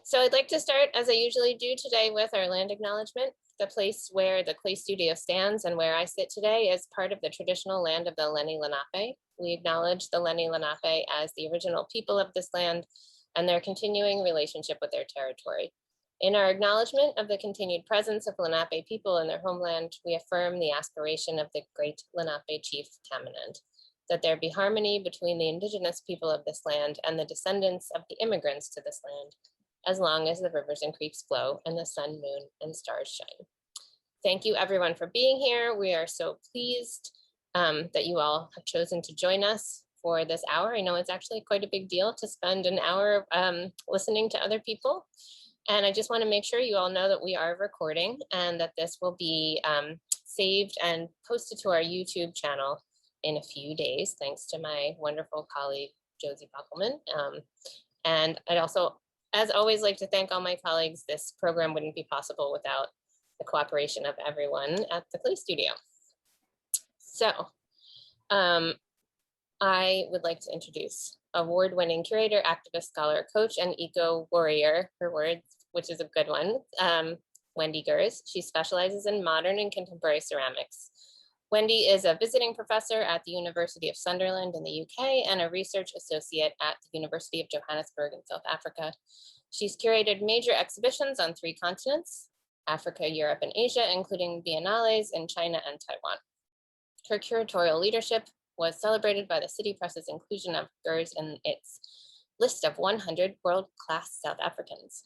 So I'd like to start, as I usually do today, with our land acknowledgement. The place where the Clay Studio stands and where I sit today is part of the traditional land of the Lenni Lenape. We acknowledge the Lenni Lenape as the original people of this land and their continuing relationship with their territory. In our acknowledgement of the continued presence of Lenape people in their homeland, we affirm the aspiration of the great Lenape chief Tamanend, that there be harmony between the indigenous people of this land and the descendants of the immigrants to this land, as long as the rivers and creeks flow and the sun, moon, and stars shine. Thank you everyone for being here. We are so pleased that you all have chosen to join us for this hour. I know it's actually quite a big deal to spend an hour listening to other people. And I just want to make sure you all know that we are recording and that this will be saved and posted to our YouTube channel in a few days, thanks to my wonderful colleague, Josie Buckelman. And I'd also, as always, like to thank all my colleagues. This program wouldn't be possible without the cooperation of everyone at the Clay Studio. So I would like to introduce award-winning curator, activist, scholar, coach, and eco-warrior, her words, which is a good one, Wendy Gers. She specializes in modern and contemporary ceramics. Wendy is a visiting professor at the University of Sunderland in the UK and a research associate at the University of Johannesburg in South Africa. She's curated major exhibitions on 3 continents, Africa, Europe, and Asia, including biennales in China and Taiwan. Her curatorial leadership was celebrated by the City Press's inclusion of Gers in its list of 100 world-class South Africans.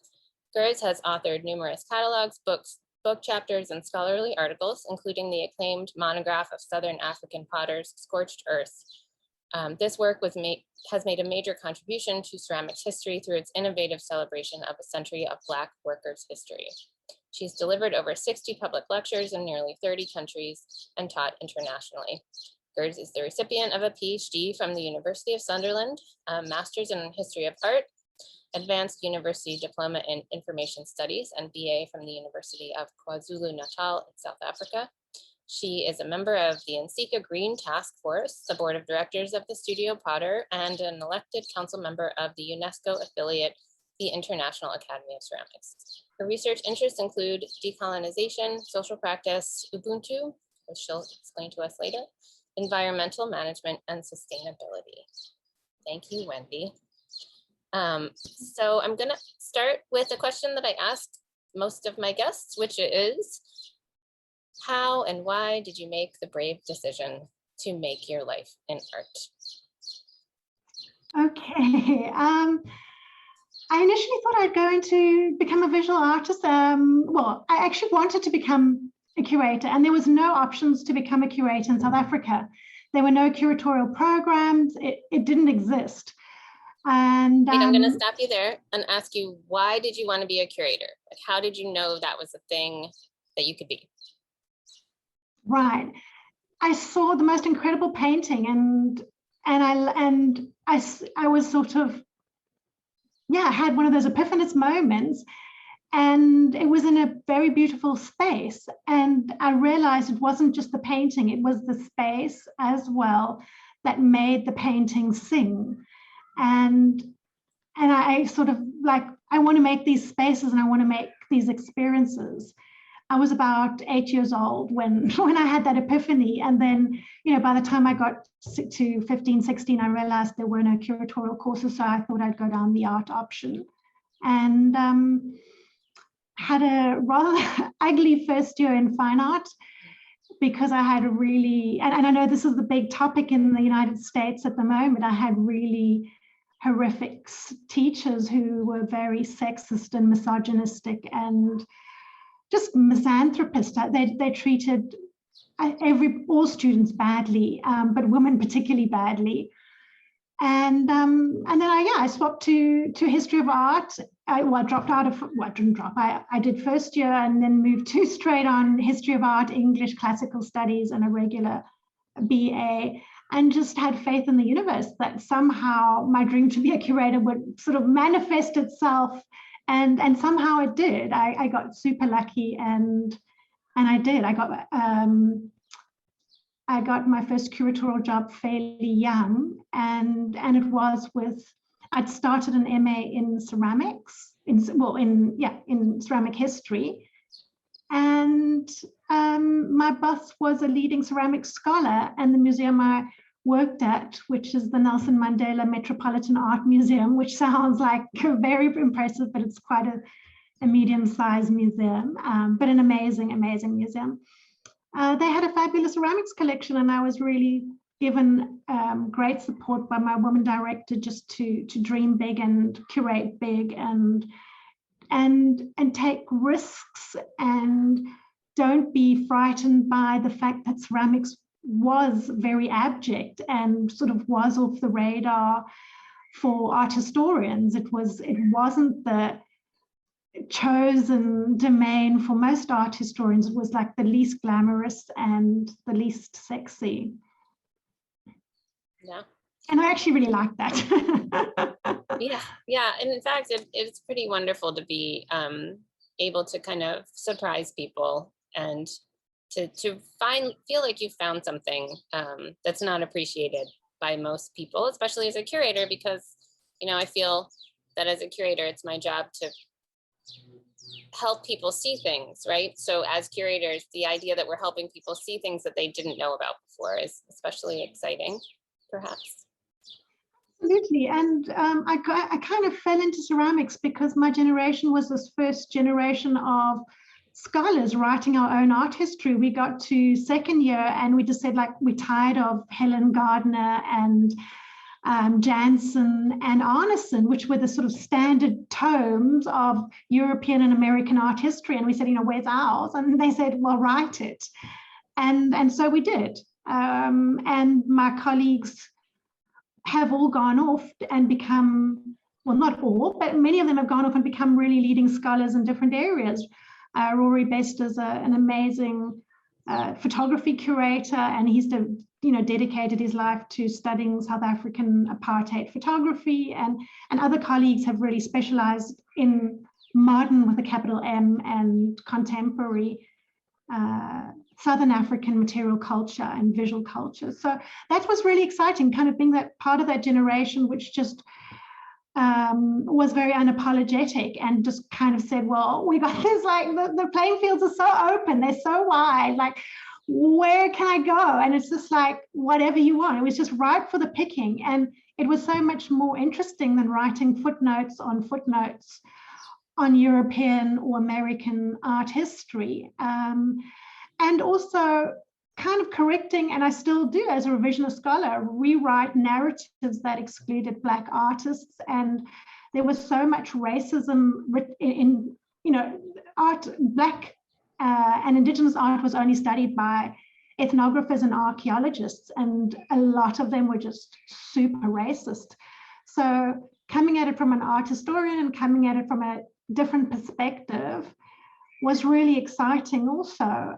Gers has authored numerous catalogs, books, book chapters, and scholarly articles, including the acclaimed monograph of Southern African potters, Scorched Earth. This work has made a major contribution to ceramics history through its innovative celebration of a century of Black workers' history. She's delivered over 60 public lectures in nearly 30 countries and taught internationally. Gers is the recipient of a PhD from the University of Sunderland, a Master's in History of Art, Advanced University Diploma in Information Studies, and BA from the University of KwaZulu-Natal in South Africa. She is a member of the Nsika Green Task Force, the board of directors of the Studio Potter, and an elected council member of the UNESCO affiliate, the International Academy of Ceramics. Her research interests include decolonization, social practice, Ubuntu, which she'll explain to us later, environmental management, and sustainability. Thank you, Wendy. So I'm gonna start with a question that I ask most of my guests, which is, how and why did you make the brave decision to make your life in art? Okay, I initially thought I'd go into become a visual artist. Well, I actually wanted to become a curator, and there was no options to become a curator in South Africa. There were no curatorial programs. It didn't exist. And wait, I'm going to stop you there and ask you, why did you want to be a curator? Like, how did you know that was a thing that you could be? Right. I saw the most incredible painting, and I was sort of, yeah, I had one of those epiphanous moments, and it was in a very beautiful space. And I realized it wasn't just the painting, it was the space as well that made the painting sing. And I sort of like, I want to make these spaces and I want to make these experiences. I was about 8 years old when I had that epiphany. And then, you know, by the time I got to 15, 16, I realized there were no curatorial courses. So I thought I'd go down the art option, and had a rather ugly first year in fine art, because I had a really, and I know this is the big topic in the United States at the moment, I had really horrific teachers who were very sexist and misogynistic and just misanthropist. They treated all students badly, but women particularly badly. And then I swapped to history of art. I dropped out of, well, I didn't drop. I did first year and then moved to straight on history of art, English, classical studies, and a regular BA, and just had faith in the universe that somehow my dream to be a curator would sort of manifest itself. And somehow it did. I got super lucky, and I did. I got my first curatorial job fairly young, and it was with I'd started an MA in ceramics, in ceramic history. And my boss was a leading ceramics scholar, and the museum I worked at, which is the Nelson Mandela Metropolitan Art Museum, which sounds like very impressive, but it's quite a medium-sized museum, but an amazing, amazing museum. They had a fabulous ceramics collection, and I was really given great support by my woman director just to dream big and curate big and take risks, and don't be frightened by the fact that ceramics was very abject and sort of was off the radar for art historians. It wasn't the chosen domain for most art historians. It was like the least glamorous and the least sexy. Yeah. And I actually really like that. Yeah. And in fact, it's pretty wonderful to be able to kind of surprise people and to feel like you found something that's not appreciated by most people, especially as a curator, because, you know, I feel that as a curator, it's my job to help people see things, right? So as curators, the idea that we're helping people see things that they didn't know about before is especially exciting, perhaps. Absolutely. And I kind of fell into ceramics because my generation was this first generation of scholars writing our own art history. We got to second year and we just said, like, we're tired of Helen Gardner and Jansen and Arneson, which were the sort of standard tomes of European and American art history. And we said, you know, where's ours? And they said, well, write it. And so we did. And my colleagues have all gone off and become, well, not all, but many of them have gone off and become really leading scholars in different areas. Rory Best is an amazing photography curator, and he's dedicated his life to studying South African apartheid photography, and other colleagues have really specialized in modern, with a capital M, and contemporary Southern African material culture and visual culture. So that was really exciting, kind of being that part of that generation which just was very unapologetic and just kind of said, well, we got this, like, the playing fields are so open, they're so wide, like, where can I go? And it's just like, whatever you want. It was just ripe for the picking. And it was so much more interesting than writing footnotes on European or American art history. And also kind of correcting, and I still do as a revisionist scholar, rewrite narratives that excluded Black artists. And there was so much racism in art. Black and Indigenous art was only studied by ethnographers and archaeologists, and a lot of them were just super racist. So coming at it from an art historian and coming at it from a different perspective was really exciting also.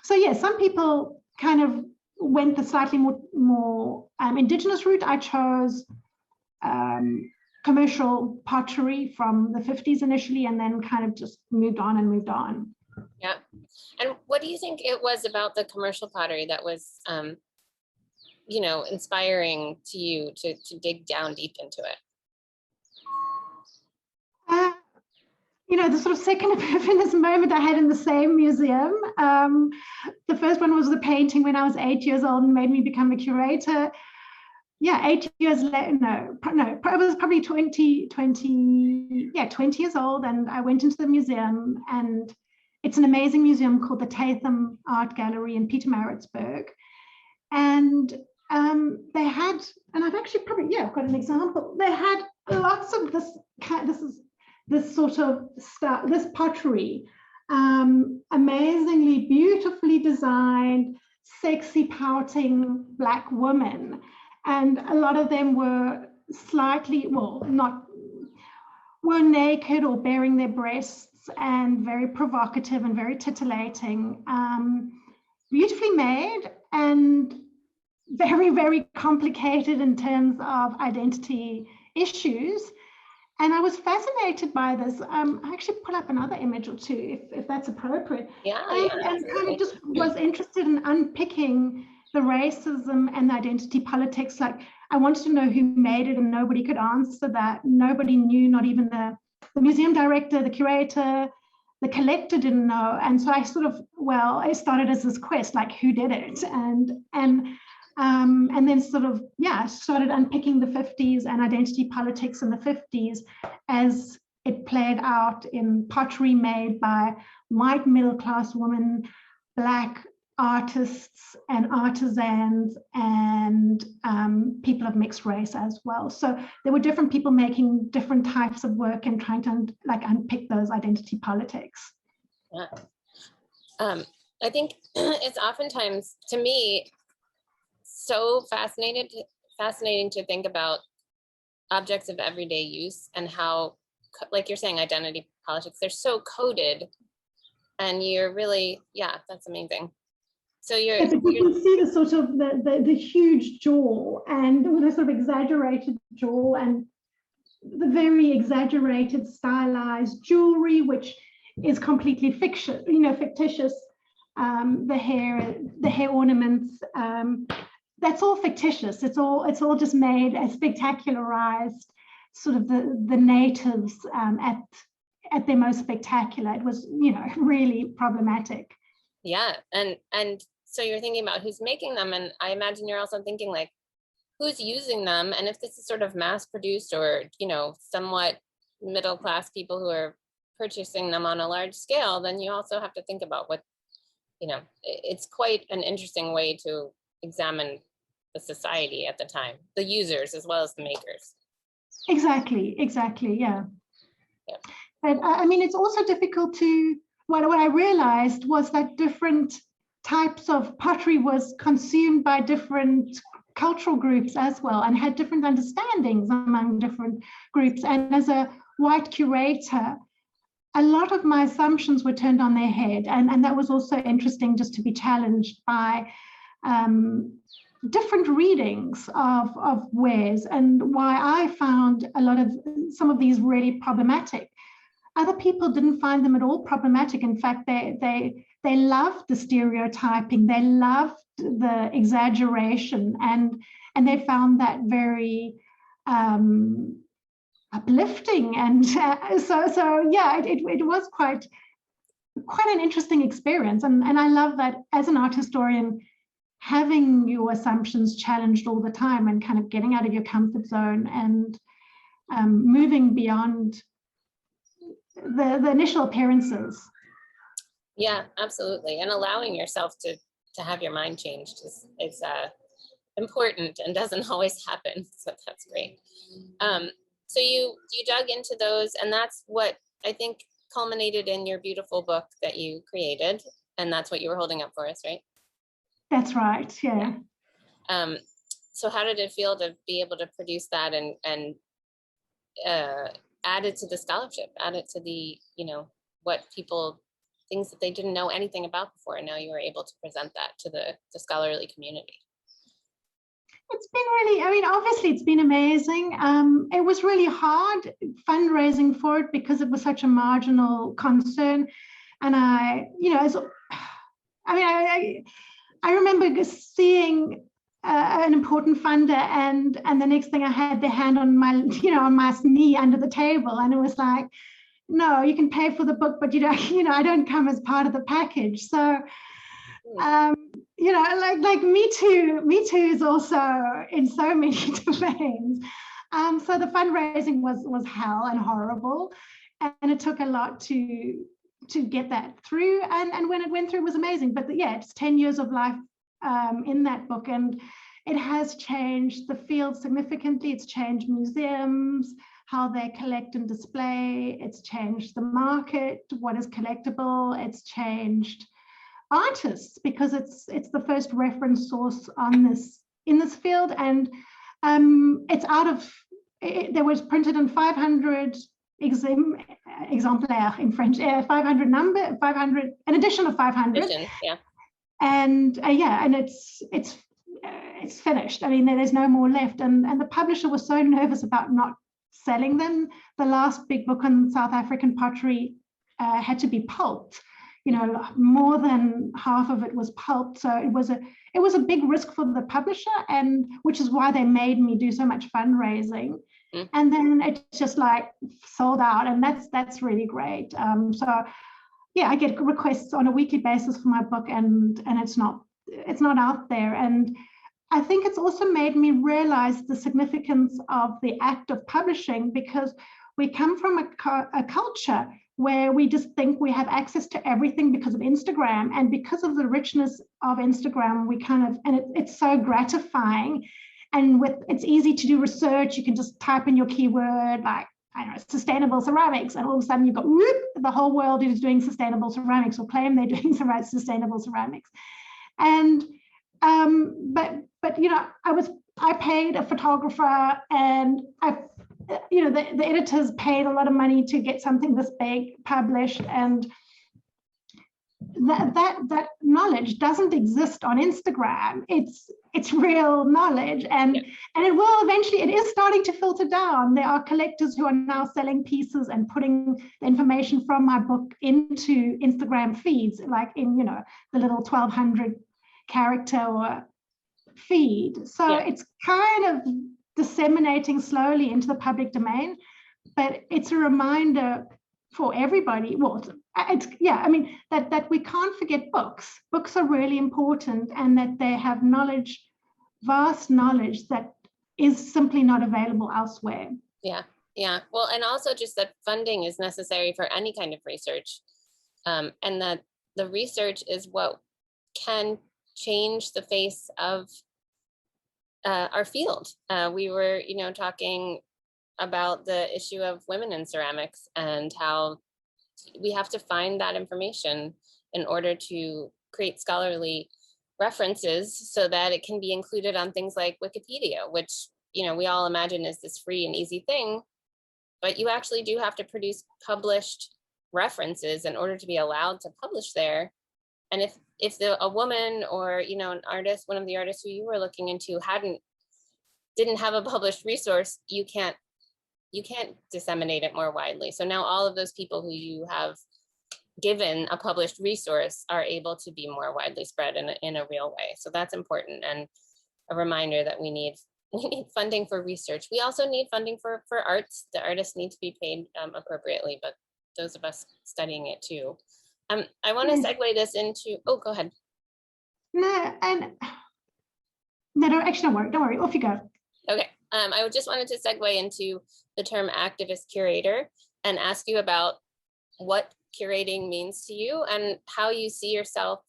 So yeah, some people kind of went the slightly more Indigenous route. I chose commercial pottery from the 50s initially, and then kind of just moved on. Yeah. And what do you think it was about the commercial pottery that was, inspiring to you to dig down deep into it? The sort of second epiphanous moment I had in the same museum. The first one was the painting when I was 8 years old and made me become a curator. Yeah, 8 years later, no, I was probably 20 years old, and I went into the museum, and it's an amazing museum called the Tatham Art Gallery in Pietermaritzburg. And they had, and I've actually I've got an example. They had lots of this sort of stuff, this pottery, amazingly beautifully designed, sexy pouting Black women. And a lot of them were were naked or baring their breasts, and very provocative and very titillating, beautifully made and very, very complicated in terms of identity issues. And I was fascinated by this. I actually pull up another image or two, if that's appropriate. Yeah. And kind of just was interested in unpicking the racism and the identity politics. Like, I wanted to know who made it, and nobody could answer that. Nobody knew, not even the museum director, the curator, the collector didn't know. And so I sort of, well, I started as this quest, like who did it? And then sort of, yeah, started unpicking the 50s and identity politics in the 50s as it played out in pottery made by white middle-class women, Black artists and artisans, and people of mixed race as well. So there were different people making different types of work and trying to like unpick those identity politics. Yeah. I think it's oftentimes, to me, so fascinating to think about objects of everyday use and how, like you're saying, identity politics, they're so coded, and you're really, yeah, that's amazing. So you can see the sort of the huge jaw and the sort of exaggerated jaw and the very exaggerated stylized jewelry, which is completely fictitious. The hair ornaments, that's all fictitious. It's all just made as spectacularized, sort of the natives at their most spectacular. It was, really problematic. Yeah, and so you're thinking about who's making them, and I imagine you're also thinking like, who's using them, and if this is sort of mass produced or somewhat middle class people who are purchasing them on a large scale, then you also have to think about what, it's quite an interesting way to examine the society at the time, the users as well as the makers. Exactly, yeah. But I mean, it's also difficult to, what I realized was that different types of pottery was consumed by different cultural groups as well, and had different understandings among different groups. And as a white curator, a lot of my assumptions were turned on their head. And that was also interesting, just to be challenged by different readings of wares, and why I found some of these really problematic. Other people didn't find them at all problematic. In fact, they loved the stereotyping, they loved the exaggeration, and they found that very uplifting. And so yeah, it was quite an interesting experience. And I love that as an art historian, having your assumptions challenged all the time and kind of getting out of your comfort zone and moving beyond the initial appearances. Yeah, absolutely. And allowing yourself to have your mind changed is important and doesn't always happen. So that's great. So you dug into those, and that's what I think culminated in your beautiful book that you created. And that's what you were holding up for us, right? That's right, yeah. So how did it feel to be able to produce that and add it to the scholarship, add it to the, things that they didn't know anything about before, and now you were able to present that to the scholarly community? It's been really, obviously it's been amazing. It was really hard fundraising for it because it was such a marginal concern. And I remember seeing an important funder, and the next thing I had their hand on my knee under the table, and it was like, no, you can pay for the book, but I don't come as part of the package. So like Me Too is also in so many domains. So the fundraising was hell and horrible, and it took a lot to get that through. And when it went through, it was amazing. But it's 10 years of life in that book, and it has changed the field significantly. It's changed museums, how they collect and display. It's changed the market, what is collectible. It's changed artists, because it's the first reference source in this field. And it's there was printed in 500 exemplaires in French, 500, an edition of 500. Yeah. And and it's finished. There's no more left. And the publisher was so nervous about not selling them. The last big book on South African pottery had to be pulped, more than half of it was pulp. So it was a big risk for the publisher, and which is why they made me do so much fundraising. And then it's just like sold out, and that's really great. So yeah, I get requests on a weekly basis for my book, and it's not out there. And I think it's also made me realize the significance of the act of publishing, because we come from a culture where we just think we have access to everything because of Instagram, and because of the richness of Instagram, it's so gratifying. And it's easy to do research. You can just type in your keyword, like, I don't know, sustainable ceramics, and all of a sudden you've got the whole world is doing sustainable ceramics, or claim they're doing sustainable ceramics. And but I paid a photographer, and the editors paid a lot of money to get something this big published, and that knowledge doesn't exist on Instagram. It's real knowledge, and it will eventually. It is starting to filter down. There are collectors who are now selling pieces and putting the information from my book into Instagram feeds, like in the little 1,200 character or feed. So it's kind of disseminating slowly into the public domain, but it's a reminder for everybody. Well, that we can't forget books. Books are really important, and that they have knowledge, vast knowledge that is simply not available elsewhere. Yeah. Well, and also just that funding is necessary for any kind of research, and that the research is what can change the face of our field. We were, talking about the issue of women in ceramics, and how we have to find that information in order to create scholarly references so that it can be included on things like Wikipedia, which, we all imagine is this free and easy thing, but you actually do have to produce published references in order to be allowed to publish there. And if a woman or, an artist, one of the artists who you were looking into didn't have a published resource, you can't disseminate it more widely. So now all of those people who you have given a published resource are able to be more widely spread in a real way. So that's important, and a reminder that we need funding for research. We also need funding for arts. The artists need to be paid appropriately, but those of us studying it too. I want to segue this into, go ahead. No, don't worry, off you go. Okay, I just wanted to segue into the term activist-curator and ask you about what curating means to you and how you see yourself,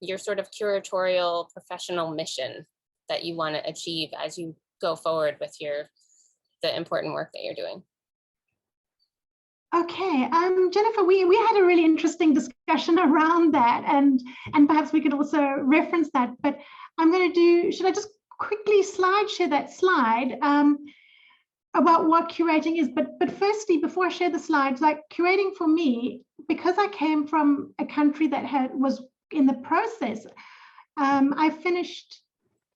your sort of curatorial professional mission that you want to achieve as you go forward with the important work that you're doing. Okay, Jennifer, we had a really interesting discussion around that, and perhaps we could also reference that, but I'm going to should I just quickly share that slide about what curating is? But firstly, before I share the slides, like curating for me, because I came from a country that was in the process, I finished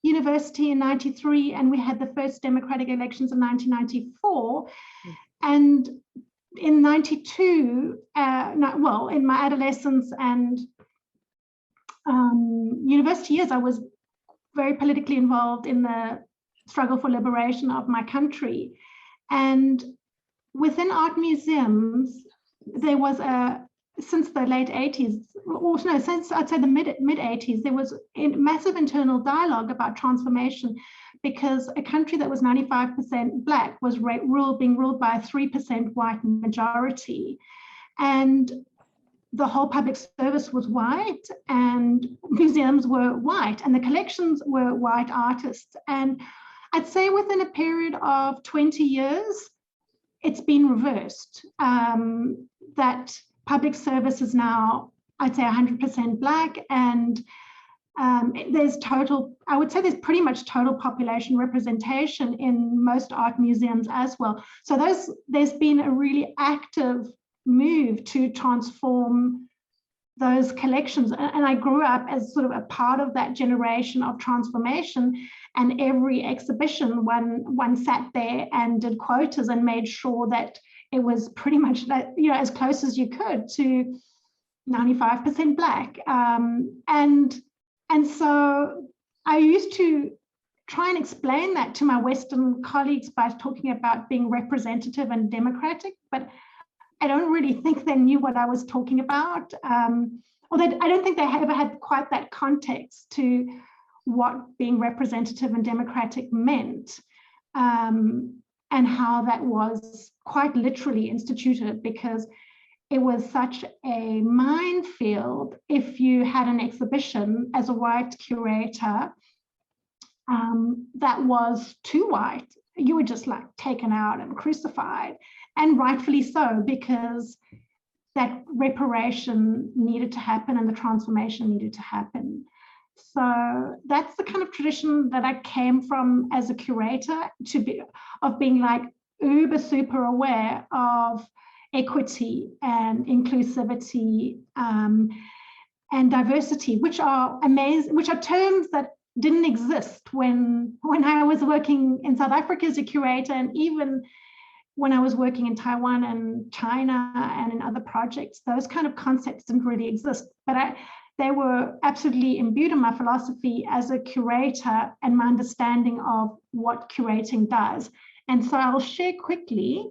university in 93, and we had the first democratic elections in 1994, and in 92, in my adolescence and university years, I was very politically involved in the struggle for liberation of my country. And within art museums, there was since the late 80s, since I'd say the mid 80s, there was a massive internal dialogue about transformation, because a country that was 95% Black was being ruled by a 3% white majority. And the whole public service was white, and museums were white, and the collections were white artists. And I'd say within a period of 20 years, it's been reversed. That public service is now, I'd say, 100% Black, and there's pretty much total population representation in most art museums as well. So there's been a really active move to transform those collections. And I grew up as sort of a part of that generation of transformation, and every exhibition, one sat there and did quotas and made sure that it was pretty much that, as close as you could to 95% Black. And so I used to try and explain that to my Western colleagues by talking about being representative and democratic, but I don't really think they knew what I was talking about. Or I don't think they ever had quite that context to what being representative and democratic meant, and how that was quite literally instituted, because it was such a minefield if you had an exhibition as a white curator that was too white. You were just like taken out and crucified, and rightfully so, because that reparation needed to happen and the transformation needed to happen. So that's the kind of tradition that I came from as a curator, of being like uber super aware of equity and inclusivity and diversity, which are amazing, which are terms that didn't exist when I was working in South Africa as a curator, and even when I was working in Taiwan and China and in other projects. Those kind of concepts didn't really exist, but they were absolutely imbued in my philosophy as a curator and my understanding of what curating does. And so I'll share quickly.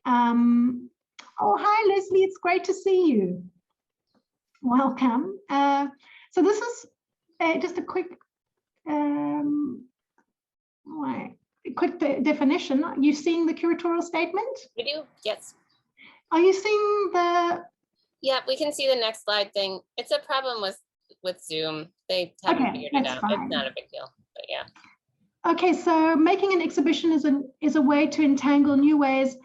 Oh, hi, Leslie, it's great to see you. Welcome. So this is just a quick definition. Are you seeing the curatorial statement? We do, yes. Are you seeing the... Yeah, we can see the next slide thing. It's a problem with Zoom. They haven't figured it out. Fine. It's not a big deal, but yeah. Okay, so making an exhibition is a way to entangle new ways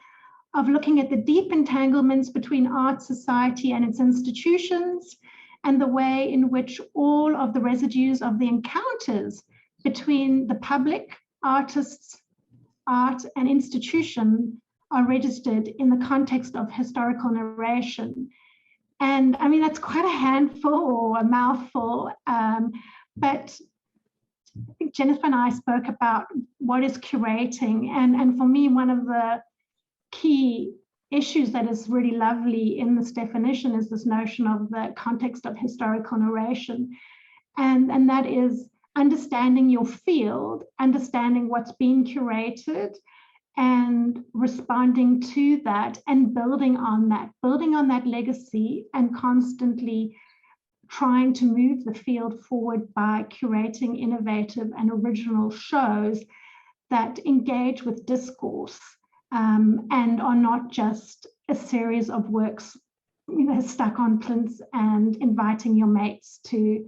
of looking at the deep entanglements between art, society, and its institutions, and the way in which all of the residues of the encounters between the public, artists, art, and institution are registered in the context of historical narration. And I mean, that's quite a handful or a mouthful, but I think Jennifer and I spoke about what is curating. And for me, one of the key issues that is really lovely in this definition is this notion of the context of historical narration. And that is understanding your field, understanding what's being curated, and responding to that and building on that legacy, and constantly trying to move the field forward by curating innovative and original shows that engage with discourse, and are not just a series of works, stuck on plinths and inviting your mates to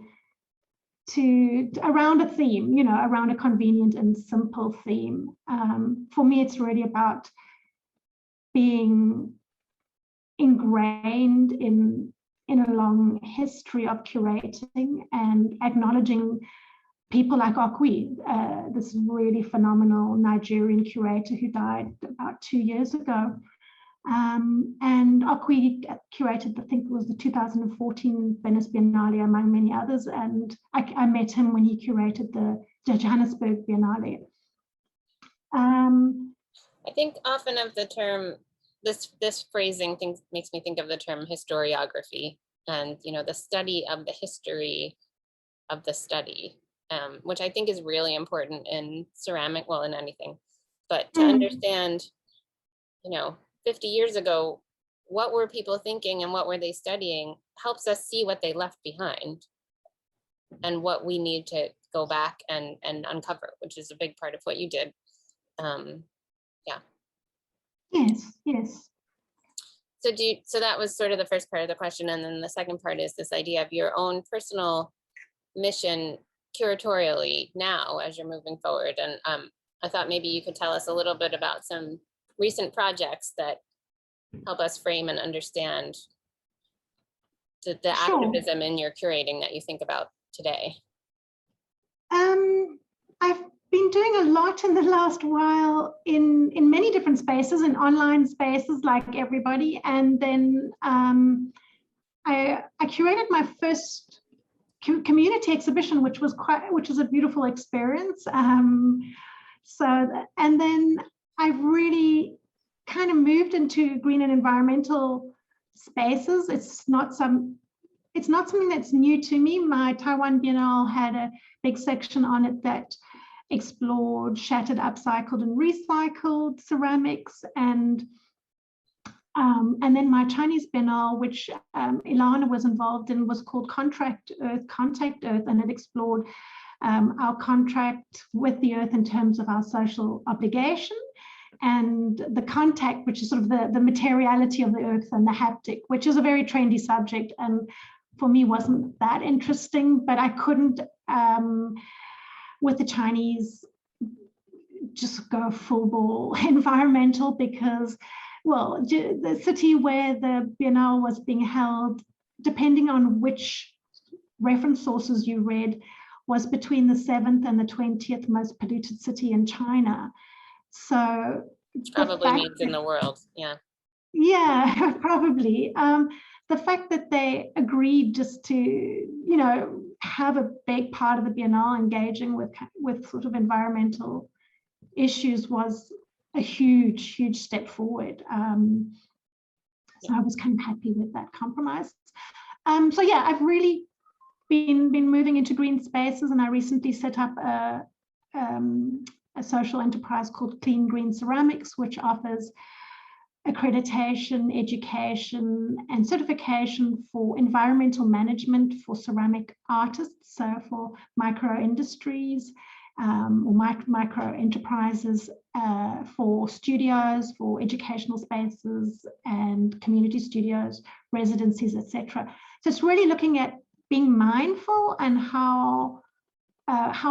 around a theme, around a convenient and simple theme. For me, it's really about being ingrained in a long history of curating and acknowledging people like Okwi, this really phenomenal Nigerian curator who died about 2 years ago. And Okwi curated, I think it was the 2014 Venice Biennale, among many others. And I met him when he curated the Johannesburg Biennale. I think often of the term, this phrasing makes me think of the term historiography, and the study of the history of the study, which I think is really important in ceramic, well, in anything, but to understand, 50 years ago, what were people thinking and what were they studying, helps us see what they left behind and what we need to go back and uncover, which is a big part of what you did. Yeah. Yes. So that was sort of the first part of the question. And then the second part is this idea of your own personal mission curatorially now as you're moving forward. And I thought maybe you could tell us a little bit about some recent projects that help us frame and understand the Sure. activism in your curating that you think about today. I've been doing a lot in the last while in many different spaces, in online spaces like everybody. And then I curated my first community exhibition, which was a beautiful experience. And then I've really kind of moved into green and environmental spaces. It's not it's not something that's new to me. My Taiwan Biennale had a big section on it that explored shattered, upcycled and recycled ceramics, and then my Chinese Biennale, which Ilana was involved in, was called Contact Earth, and it explored our contract with the earth in terms of our social obligation, and the contact, which is sort of the materiality of the earth, and the haptic, which is a very trendy subject and for me wasn't that interesting, but I couldn't, with the Chinese, just go full ball environmental, because, well, the city where the Biennale was being held, depending on which reference sources you read, was between the 7th and the 20th most polluted city in China. So probably means in the world, yeah. Yeah, probably. The fact that they agreed just to, you know, have a big part of the Biennale engaging with sort of environmental issues was a huge, huge step forward. So I was kind of happy with that compromise. So yeah, I've really been moving into green spaces, and I recently set up a social enterprise called Clean Green Ceramics, which offers accreditation, education, and certification for environmental management for ceramic artists, so for micro industries or micro enterprises, for studios, for educational spaces and community studios, residencies, etc. So it's really looking at being mindful and how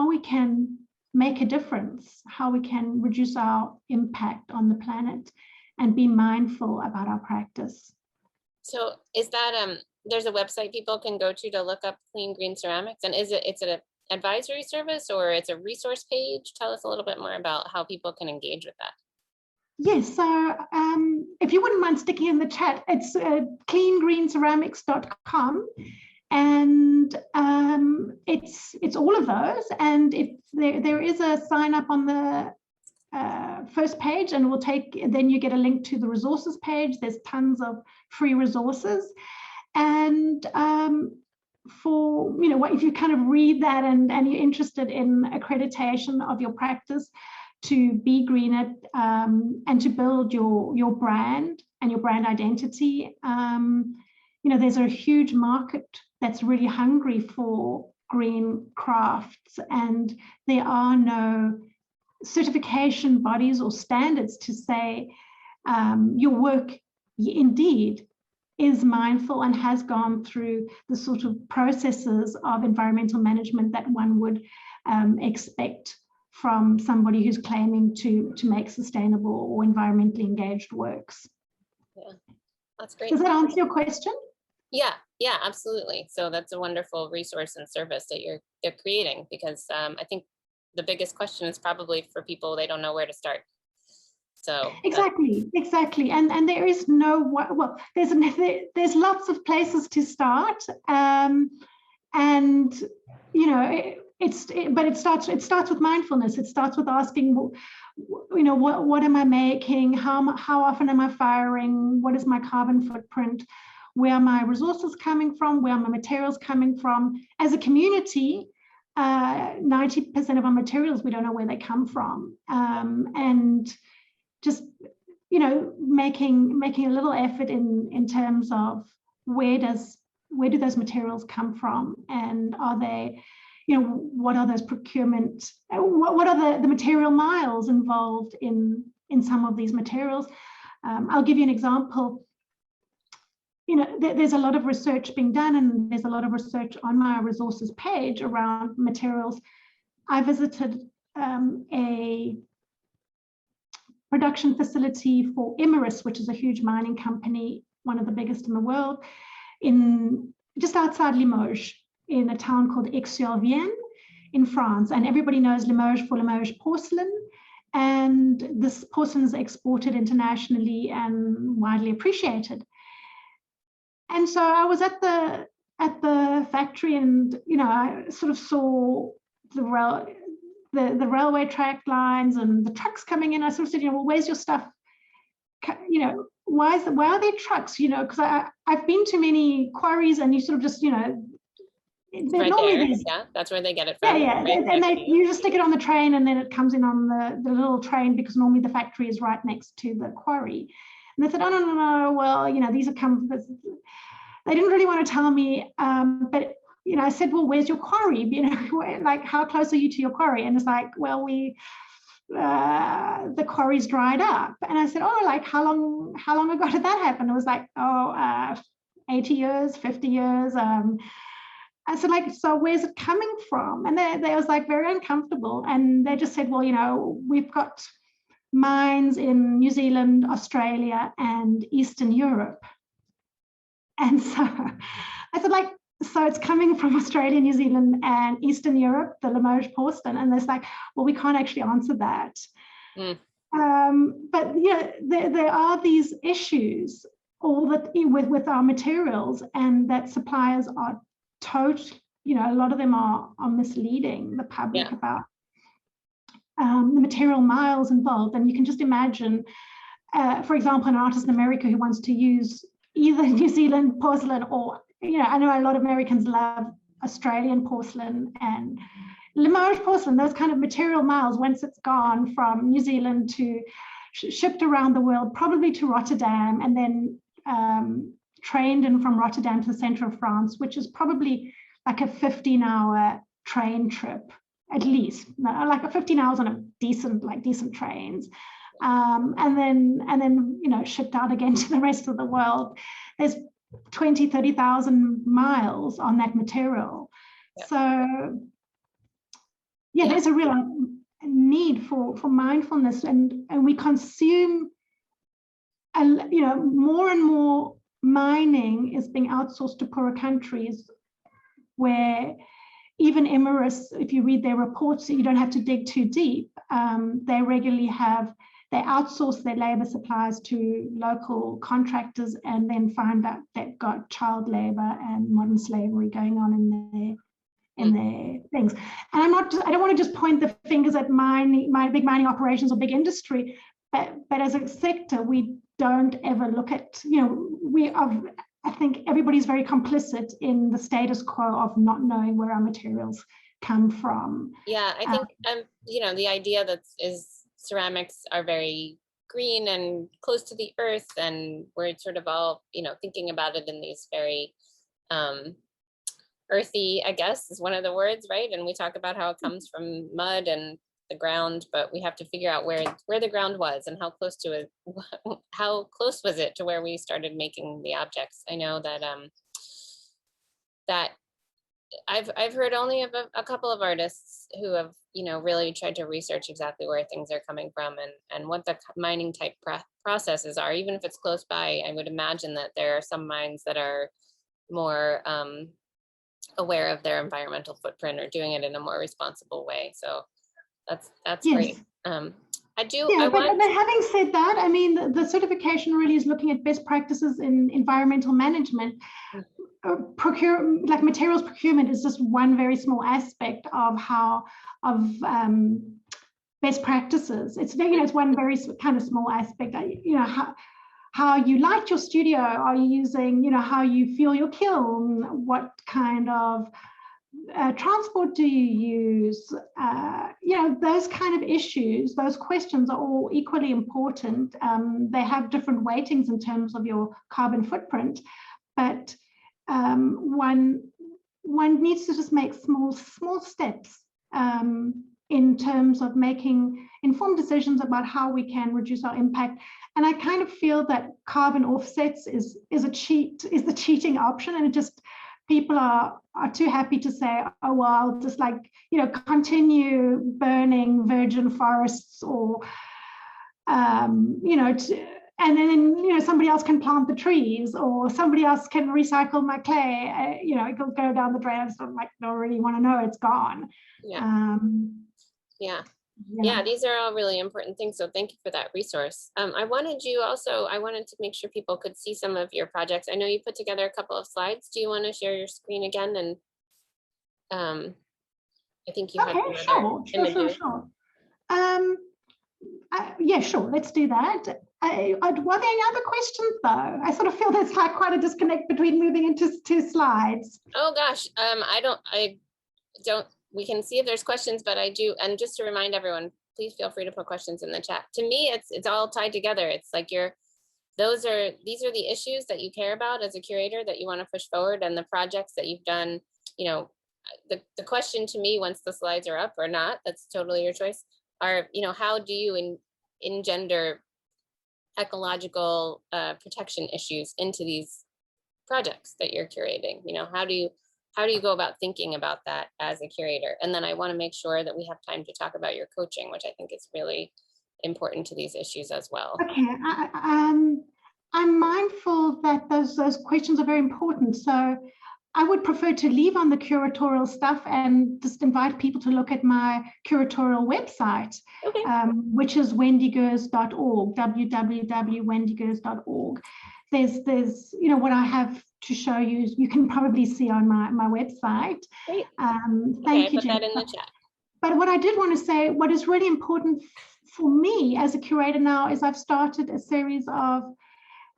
we can make a difference, how we can reduce our impact on the planet, and be mindful about our practice. So is that there's a website people can go to look up Clean Green Ceramics, and it's an advisory service or it's a resource page? Tell us a little bit more about how people can engage with that. Yes, so if you wouldn't mind sticking in the chat, it's cleangreenceramics.com, and it's all of those, and if there is a sign up on the first page, and then you get a link to the resources page. There's tons of free resources, and for, you know, what if you kind of read that and you're interested in accreditation of your practice to be greener, and to build your brand and your brand identity, you know, there's a huge market that's really hungry for green crafts, and there are no certification bodies or standards to say your work indeed is mindful and has gone through the sort of processes of environmental management that one would expect from somebody who's claiming to make sustainable or environmentally engaged works. Yeah, that's great. Does that answer your question? Yeah, absolutely. So that's a wonderful resource and service that they're creating, because I think the biggest question is probably for people, they don't know where to start. So exactly, and there is no, well, there's lots of places to start, and you know, but it starts with mindfulness. It starts with asking, you know, what am I making? How often am I firing? What is my carbon footprint? Where are my resources coming from? Where are my materials coming from? As a community, 90% of our materials, we don't know where they come from, and just, you know, making a little effort in terms of where do those materials come from, and are they, you know, what are those procurement, what are the material miles involved in some of these materials. I'll give you an example. You know, there's a lot of research being done, and there's a lot of research on my resources page around materials. I visited a production facility for Imerys, which is a huge mining company, one of the biggest in the world, just outside Limoges, in a town called Aix-sur-Vienne in France. And everybody knows Limoges for Limoges porcelain. And this porcelain is exported internationally and widely appreciated. And so I was at the factory, and, you know, I sort of saw the railway track lines and the trucks coming in. I sort of said, you know, well, where's your stuff why are there trucks? Because I've been to many quarries, and you sort of just, right there. Yeah, that's where they get it from. Yeah. Right? And you just stick it on the train, and then it comes in on the little train, because normally the factory is right next to the quarry. And they said, oh, no. Well, these are they didn't really want to tell me, but I said, well, where's your quarry? Like, how close are you to your quarry? And it's like, well, the quarry's dried up. And I said, oh, like, how long ago did that happen? It was like, 80 years, 50 years. I said, like, so where's it coming from? And they was like very uncomfortable. And they just said, well, we've got mines in New Zealand, Australia, and Eastern Europe. And so I said, like, so it's coming from Australia, New Zealand, and Eastern Europe, the Limoges porcelain. And it's like, well, we can't actually answer that. But there are these issues with our materials, and that suppliers are totally, a lot of them are misleading the public about the material miles involved. And you can just imagine, for example, an artist in America who wants to use either New Zealand porcelain, or I know a lot of Americans love Australian porcelain and Limoges porcelain, those kind of material miles, once it's gone from New Zealand to shipped around the world, probably to Rotterdam, and then trained in from Rotterdam to the center of France, which is probably like a 15-hour train trip, at least, like a 15 hours on a decent trains. And then shipped out again to the rest of the world. There's 20, 30,000 miles on that material. So there's a real need for mindfulness, and we consume, more and more mining is being outsourced to poorer countries, where even Emirates, if you read their reports, you don't have to dig too deep. They regularly they outsource their labor supplies to local contractors, and then find out they've got child labor and modern slavery going on in their things. And I don't want to just point the fingers at big mining operations or big industry, but as a sector, we don't ever look at, I think everybody's very complicit in the status quo of not knowing where our materials come from. Yeah, I think the idea that ceramics are very green and close to the earth, and we're sort of all thinking about it in these very earthy, I guess is one of the words, right? And we talk about how it comes from mud and the ground, but we have to figure out where the ground was, and how close to it, how close was it to where we started making the objects. I know that that I've heard only of a couple of artists who have really tried to research exactly where things are coming from, and what the mining type processes are. Even if it's close by, I would imagine that there are some mines that are more aware of their environmental footprint, or doing it in a more responsible way. So that's great. But having said that, I mean, the certification really is looking at best practices in environmental management. Materials procurement is just one very small aspect of best practices. It's it's one very kind of small aspect. How you light your studio, are you using, how you fuel your kiln, what kind of transport do you use? Those kind of issues, those questions are all equally important. They have different weightings in terms of your carbon footprint, but one needs to just make small steps in terms of making informed decisions about how we can reduce our impact. And I kind of feel that carbon offsets is the cheating option, and it just, people are too happy to say, oh, well, just continue burning virgin forests, or and then somebody else can plant the trees, or somebody else can recycle my clay. It will go down the drain. So I'm like, don't really want to know, it's gone. These are all really important things. So thank you for that resource. I wanted to make sure people could see some of your projects. I know you put together a couple of slides. Do you want to share your screen again? And I think you had some other images. Sure. Yeah, sure, let's do that. Were there any other questions though? I sort of feel there's like quite a disconnect between moving into 2 slides. Oh gosh, I don't, we can see if there's questions, but I do, and just to remind everyone, please feel free to put questions in the chat. To me, it's all tied together. It's like these are the issues that you care about as a curator that you want to push forward, and the projects that you've done, you know, the question to me, once the slides are up or not, that's totally your choice, are, you know, how do you engender ecological protection issues into these projects that you're curating? You know, how do you go about thinking about that as a curator? And then I want to make sure that we have time to talk about your coaching, which I think is really important to these issues as well. Okay, I'm mindful that those questions are very important. So I would prefer to leave on the curatorial stuff and just invite people to look at my curatorial website, Okay. Which is wendygers.org, www.wendygers.org. There's, you know, what I have to show you, you can probably see on my website. Great. Thank you, put that in the chat. But what I did want to say, what is really important for me as a curator now is I've started a series of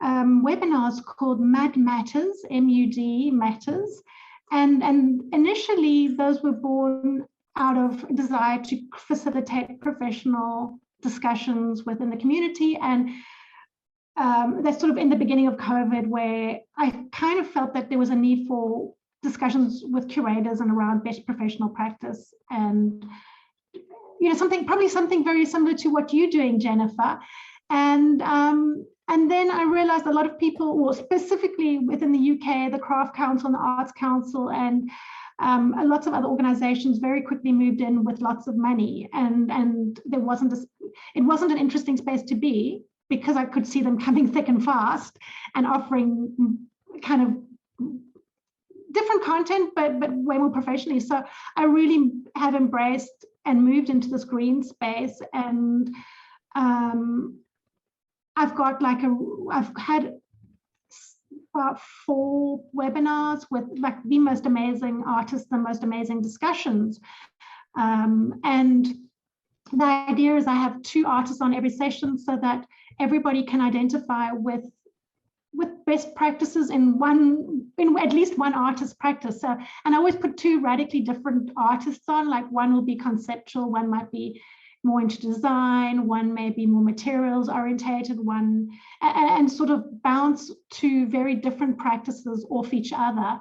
webinars called MUD Matters, MUD Matters. And initially those were born out of a desire to facilitate professional discussions within the community. And that's sort of in the beginning of COVID, where I kind of felt that there was a need for discussions with curators and around best professional practice. And, you know, probably something very similar to what you're doing, Jennifer. And then I realized a lot of people, or specifically within the UK, the Craft Council and the Arts Council, and lots of other organizations very quickly moved in with lots of money. And it wasn't an interesting space to be, because I could see them coming thick and fast and offering kind of different content, but way more professionally. So I really have embraced and moved into this green space. And I've had about 4 webinars with like the most amazing artists, the most amazing discussions. And the idea is I have 2 artists on every session so that everybody can identify with best practices in at least one artist practice. So, and I always put 2 radically different artists on, like one will be conceptual, one might be more into design, one may be more materials orientated, one, and sort of bounce 2 very different practices off each other.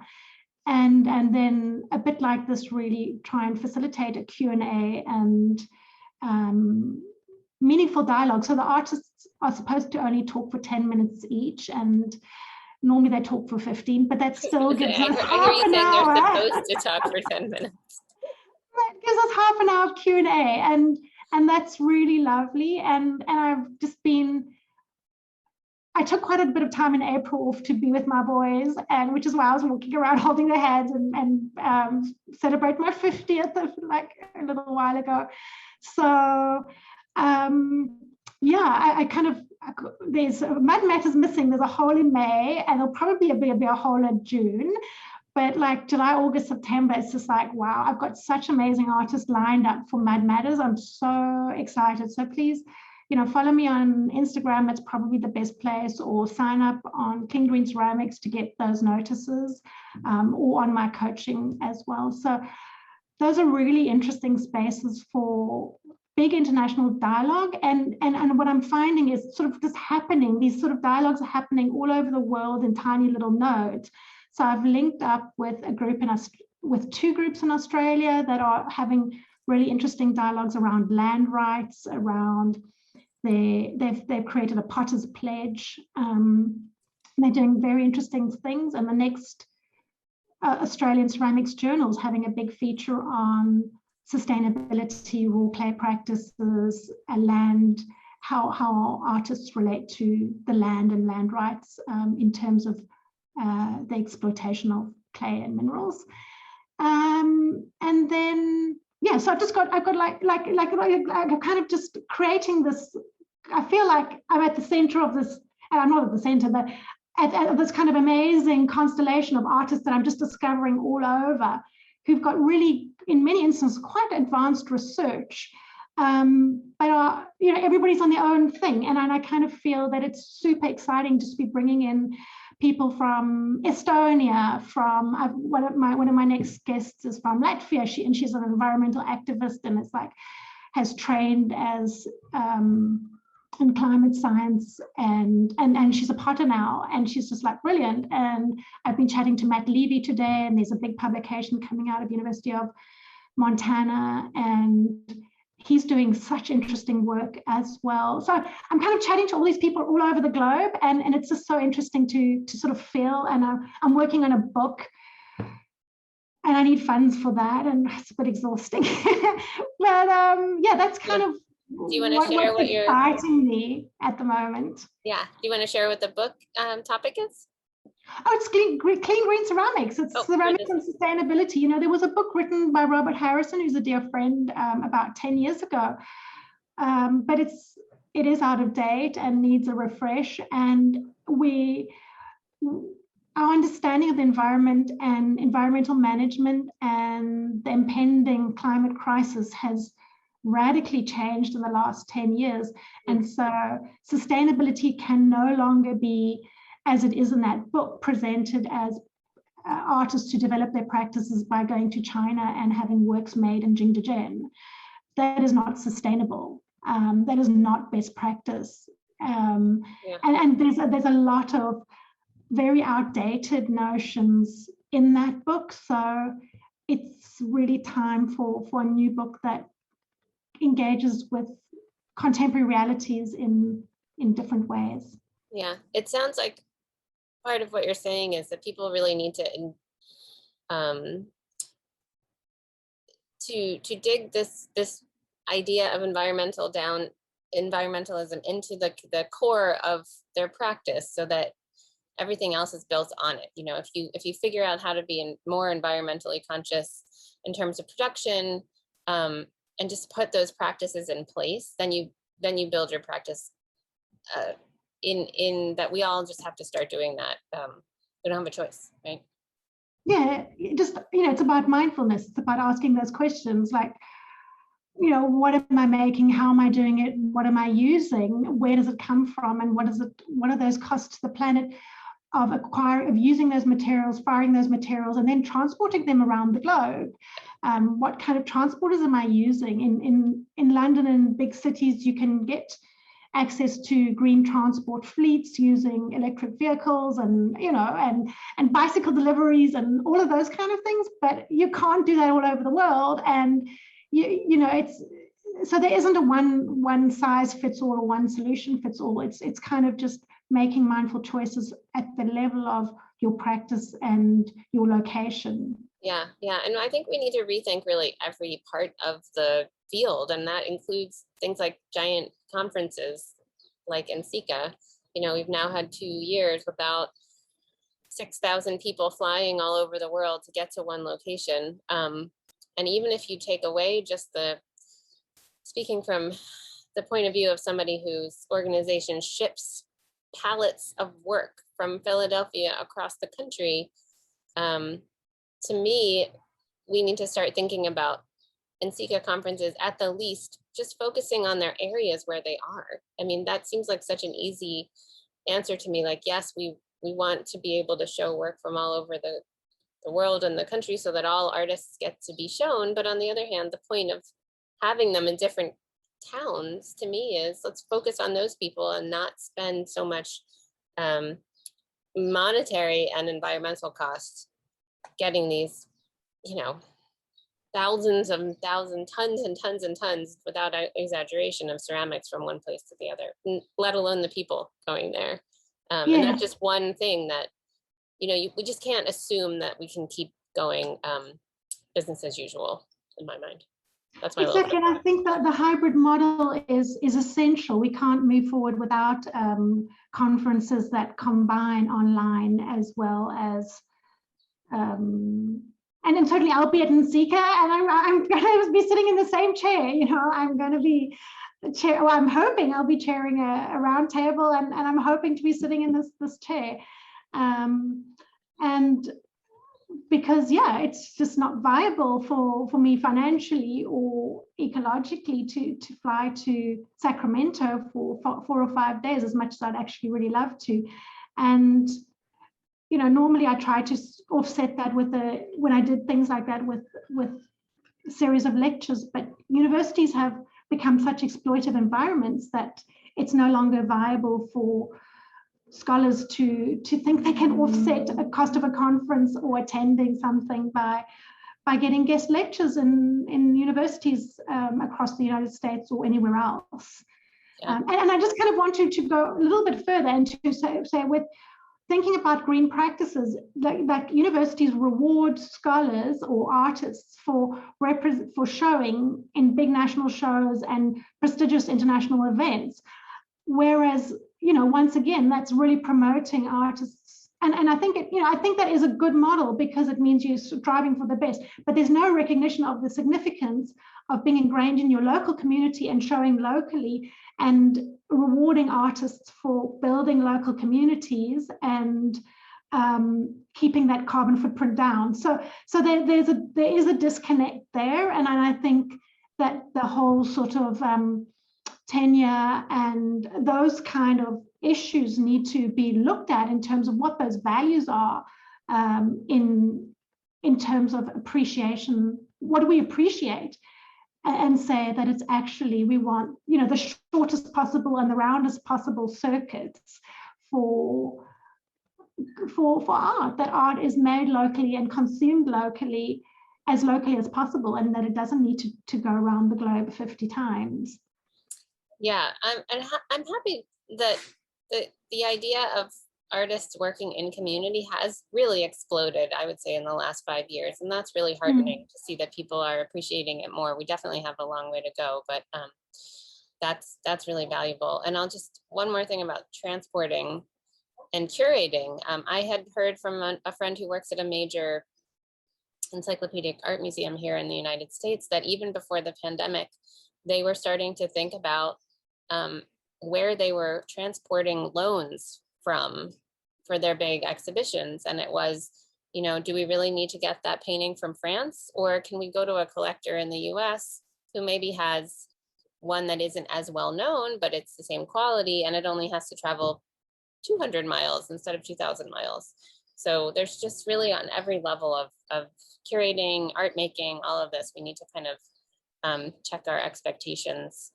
And then a bit like this, really try and facilitate a Q&A and meaningful dialogue. So the artists are supposed to only talk for 10 minutes each, and normally they talk for 15, but that still gives us half an hour. They're supposed to talk for 10 minutes. That gives us half an hour of Q&A, and that's really lovely. And I've just I took quite a bit of time in April off to be with my boys, and which is why I was walking around holding their hands and celebrate my 50th like a little while ago. So yeah, there's MUD Matters missing. There's a hole in May, and there'll probably be a hole in June. But like July, August, September, it's just like, wow, I've got such amazing artists lined up for MUD Matters. I'm so excited. So please, you know, follow me on Instagram. It's probably the best place, or sign up on Clean Green Ceramics to get those notices, or on my coaching as well. So those are really interesting spaces for big international dialogue. And what I'm finding is sort of just happening. These sort of dialogues are happening all over the world in tiny little nodes. So I've linked up with a group with 2 groups in Australia that are having really interesting dialogues around land rights, around they've created a Potter's Pledge. They're doing very interesting things. And the next Australian Ceramics Journal is having a big feature on sustainability, raw clay practices, land, how artists relate to the land and land rights in terms of the exploitation of clay and minerals. And then, yeah, so I've got like kind of just creating this. I feel like I'm at the center of this, and I'm not at the center, but at this kind of amazing constellation of artists that I'm just discovering all over, who've got really, in many instances, quite advanced research. And you know, everybody's on their own thing. And I kind of feel that it's super exciting just to be bringing in people from Estonia, from one of my next guests is from Latvia. She's an environmental activist, and it's like has trained as in climate science, and she's a Potter now, and she's just like brilliant. And I've been chatting to Matt Levy today, and there's a big publication coming out of University of Montana, and he's doing such interesting work as well. So I'm kind of chatting to all these people all over the globe, and it's just so interesting to sort of feel. And I'm working on a book, and I need funds for that, and it's a bit exhausting. But yeah, that's kind of do you want to share what you're exciting me at the moment. Yeah, do you want to share what the book topic is? Oh, it's clean green ceramics. It's ceramics and sustainability. You know, there was a book written by Robert Harrison, who's a dear friend, about 10 years ago, but it is out of date and needs a refresh. And our understanding of the environment and environmental management and the impending climate crisis has radically changed in the last 10 years. And so sustainability can no longer be, as it is in that book, presented as artists who develop their practices by going to China and having works made in Jingdezhen. That is not sustainable. That is not best practice. And there's a lot of very outdated notions in that book. So it's really time for a new book that engages with contemporary realities in different ways. Yeah, it sounds like part of what you're saying is that people really need to dig this idea of environmentalism into the core of their practice, so that everything else is built on it. You know, if you figure out how to be more environmentally conscious in terms of production, and just put those practices in place, then you build your practice in that we all just have to start doing that. We don't have a choice, right? Yeah, just, you know, it's about mindfulness. It's about asking those questions like, you know, what am I making? How am I doing it? What am I using? Where does it come from? And what are those costs to the planet of using those materials, firing those materials, and then transporting them around the globe? What kind of transporters am I using? In London and big cities, you can get access to green transport fleets using electric vehicles and, you know, and bicycle deliveries and all of those kind of things, but you can't do that all over the world. And you know, so there isn't a one size fits all or one solution fits all. It's kind of just making mindful choices at the level of your practice and your location. Yeah, and I think we need to rethink really every part of the field, and that includes things like giant conferences like NCECA. You know, we've now had 2 years without 6,000 people flying all over the world to get to one location. And even if you take away just speaking from the point of view of somebody whose organization ships pallets of work from Philadelphia across the country, to me, we need to start thinking about NCECA conferences, at the least, just focusing on their areas where they are. I mean, that seems like such an easy answer to me. Like, yes, we want to be able to show work from all over the world and the country so that all artists get to be shown. But on the other hand, the point of having them in different towns, to me, is let's focus on those people and not spend so much monetary and environmental costs getting these, you know, tons and tons and tons, without exaggeration, of ceramics from one place to the other, let alone the people going there. And that's just one thing that, you know, we just can't assume that we can keep going business as usual, in my mind. That's my exactly. And I think that the hybrid model is essential. We can't move forward without conferences that combine online as well as and then certainly I'll be at NCECA, and I'm going to be sitting in the same chair. You know, I'm going to be I'm hoping I'll be chairing a round table, and I'm hoping to be sitting in this chair. And because yeah, it's just not viable for me financially or ecologically to fly to Sacramento for 4 or 5 days, as much as I'd actually really love to. And you know, normally I try to offset that with when I did things like that with a series of lectures, but universities have become such exploitive environments that it's no longer viable for scholars to think they can offset a cost of a conference or attending something by getting guest lectures in universities across the United States or anywhere else. Yeah. And I just kind of wanted to go a little bit further and to say with thinking about green practices, like universities reward scholars or artists for showing in big national shows and prestigious international events, whereas, you know, once again, that's really promoting artists. And I think I think that is a good model because it means you're striving for the best, but there's no recognition of the significance of being ingrained in your local community and showing locally and rewarding artists for building local communities and keeping that carbon footprint down. So there is a disconnect there, and I think that the whole sort of tenure and those kind of issues need to be looked at in terms of what those values are in terms of appreciation. What do we appreciate? And say that it's actually, we want, you know, the shortest possible and the roundest possible circuits for art, that art is made locally and consumed locally as possible, and that it doesn't need to go around the globe 50 times. Yeah, I'm happy that the idea of artists working in community has really exploded, I would say, in the last 5 years. And that's really heartening to see that people are appreciating it more. We definitely have a long way to go, but that's really valuable. And I'll just, one more thing about transporting and curating. I had heard from a friend who works at a major encyclopedic art museum here in the United States that even before the pandemic, they were starting to think about where they were transporting loans from for their big exhibitions. And it was, you know, do we really need to get that painting from France, or can we go to a collector in the US who maybe has one that isn't as well known, but it's the same quality, and it only has to travel 200 miles instead of 2,000 miles. So there's just really, on every level of curating, art making, all of this, we need to kind of check our expectations.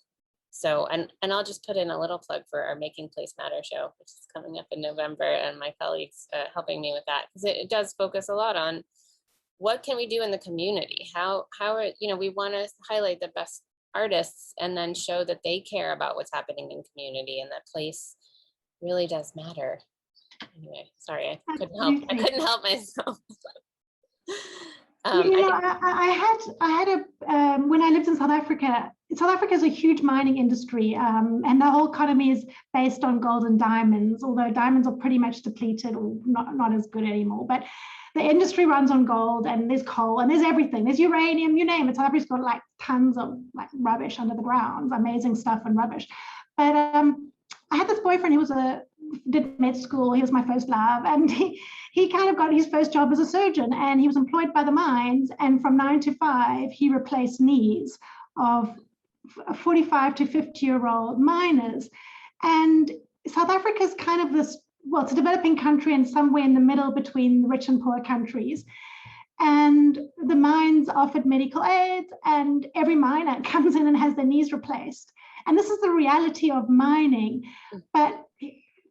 So, and I'll just put in a little plug for our Making Place Matter show, which is coming up in November, and my colleagues helping me with that, because it does focus a lot on what can we do in the community? How are, you know, we want to highlight the best artists and then show that they care about what's happening in community, and that place really does matter. Anyway, sorry, I couldn't help myself. You know, I had a when I lived in South Africa. South Africa is a huge mining industry, and the whole economy is based on gold and diamonds, although diamonds are pretty much depleted or not as good anymore. But the industry runs on gold, and there's coal, and there's everything. There's uranium, you name it. South Africa's got like tons of like rubbish under the ground, amazing stuff and rubbish. But I had this boyfriend who did med school. He was my first love, and he kind of got his first job as a surgeon, and he was employed by the mines, and from 9 to 5 he replaced knees of 45 to 50-year-old miners. And South Africa is kind of this, well, it's a developing country and somewhere in the middle between the rich and poor countries, and the mines offered medical aid, and every miner comes in and has their knees replaced. And this is the reality of mining. But